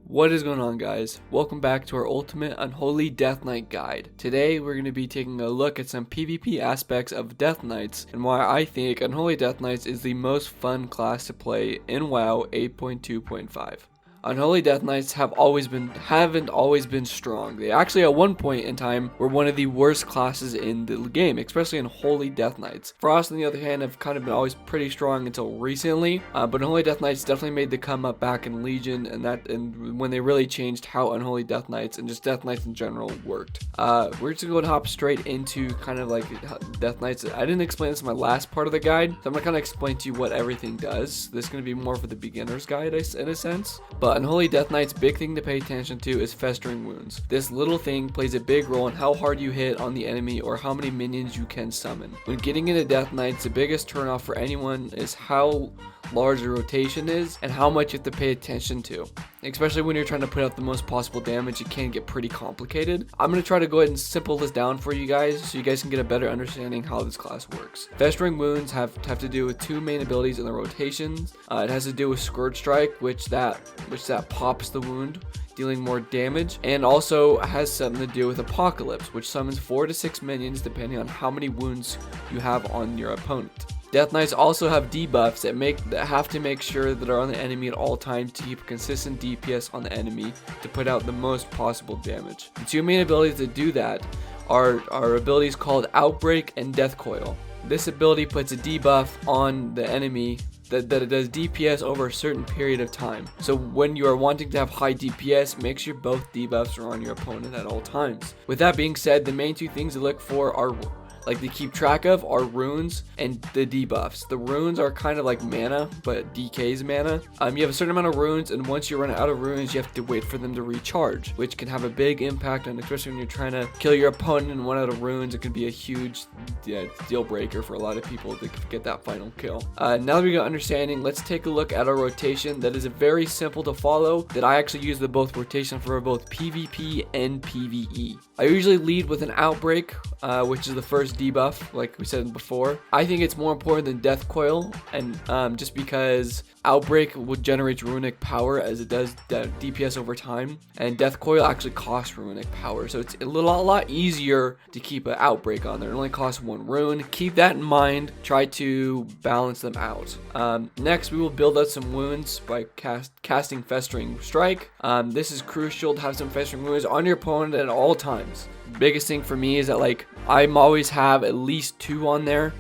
What is going on, guys? Welcome back to our Ultimate Unholy Death Knight guide. Today we're going to be taking a look at some PvP aspects of Death Knights and why I think Unholy Death Knights is the most fun class to play in WoW 8.2.5. Unholy Death Knights haven't always been strong. They actually at one point in time were one of the worst classes in the game, especially Unholy Death Knights. Frost, on the other hand, have kind of been always pretty strong until recently, but Unholy Death Knights definitely made the come up back in Legion, and when they really changed how Unholy Death Knights and just Death Knights in general worked. We're just gonna hop straight into kind of like Death Knights. I didn't explain this in my last part of the guide, so I'm gonna kind of explain to you what everything does. This is gonna be more for the beginner's guide in a sense, but Unholy Death Knight's big thing to pay attention to is Festering Wounds. This little thing plays a big role in how hard you hit on the enemy or how many minions you can summon. When getting into Death Knights, the biggest turnoff for anyone is how large the rotation is and how much you have to pay attention to. Especially when you're trying to put out the most possible damage, it can get pretty complicated. I'm going to try to go ahead and simple this down for you guys so you guys can get a better understanding how this class works. Festering Wounds have to do with two main abilities in the rotations. It has to do with Scourge Strike, which that pops the wound, dealing more damage, and also has something to do with Apocalypse, which summons 4 to 6 minions depending on how many wounds you have on your opponent. Death Knights also have debuffs that have to make sure that are on the enemy at all times to keep consistent DPS on the enemy to put out the most possible damage. The two main abilities that do that are abilities called Outbreak and Death Coil. This ability puts a debuff on the enemy that it does DPS over a certain period of time. So when you are wanting to have high DPS, make sure both debuffs are on your opponent at all times. With that being said, the main two things to look for are to keep track of are runes and the debuffs. The runes are kind of like mana, but decays mana. You have a certain amount of runes, and once you run out of runes, you have to wait for them to recharge, which can have a big impact on, especially when you're trying to kill your opponent and run out of runes. It can be a huge deal breaker for a lot of people to get that final kill. Now that we got understanding, let's take a look at our rotation. That is very simple to follow. That I actually use the both rotation for both PvP and PvE. I usually lead with an Outbreak, which is the first debuff, like we said before. I think it's more important than Death Coil, and just because Outbreak would generate runic power as it does DPS over time, and Death Coil actually costs runic power, so it's a lot easier to keep an Outbreak on there. It only costs 1 rune. Keep that in mind. Try to balance them out. Next, we will build up some wounds by casting Festering Strike. This is crucial to have some Festering Wounds on your opponent at all times. Biggest thing for me is that I'm always have at least 2 on there,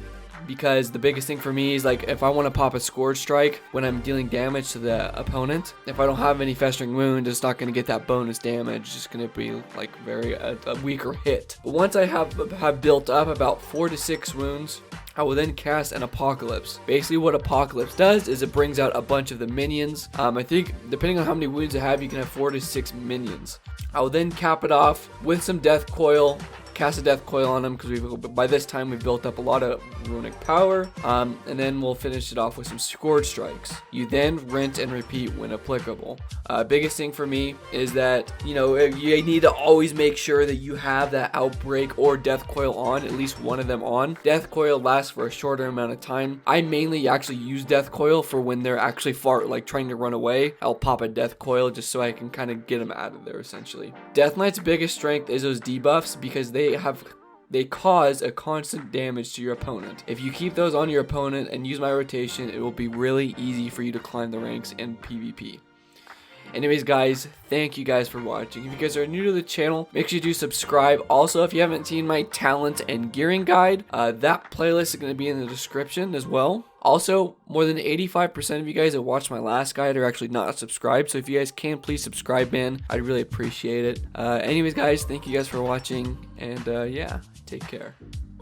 because the biggest thing for me is if I want to pop a Scourge Strike when I'm dealing damage to the opponent, if I don't have any Festering Wound, it's not going to get that bonus damage. It's just going to be a weaker hit. But once I have built up about 4 to 6 wounds, I will then cast an Apocalypse. Basically what Apocalypse does is it brings out a bunch of the minions. I think depending on how many wounds I have, you can have 4 to 6 minions. I will then cap it off with some Death Coil, cast a Death Coil on them, because by this time we've built up a lot of runic power, and then we'll finish it off with some Scourge Strikes. You then rinse and repeat when applicable. Biggest thing for me is that you need to always make sure that you have that Outbreak or Death Coil on, at least one of them on. Death Coil lasts for a shorter amount of time. I mainly actually use Death Coil for when they're actually trying to run away. I'll pop a Death Coil just so I can kind of get them out of there, essentially. Death Knight's biggest strength is those debuffs, because they cause a constant damage to your opponent. If you keep those on your opponent and use my rotation, it will be really easy for you to climb the ranks in PvP. Anyways, guys, thank you guys for watching. If you guys are new to the channel, make sure you do subscribe. Also, if you haven't seen my talent and gearing guide, that playlist is going to be in the description as well. Also, more than 85% of you guys that watched my last guide are actually not subscribed, so if you guys can, please subscribe, man. I'd really appreciate it. Anyways, guys, thank you guys for watching, and yeah, take care.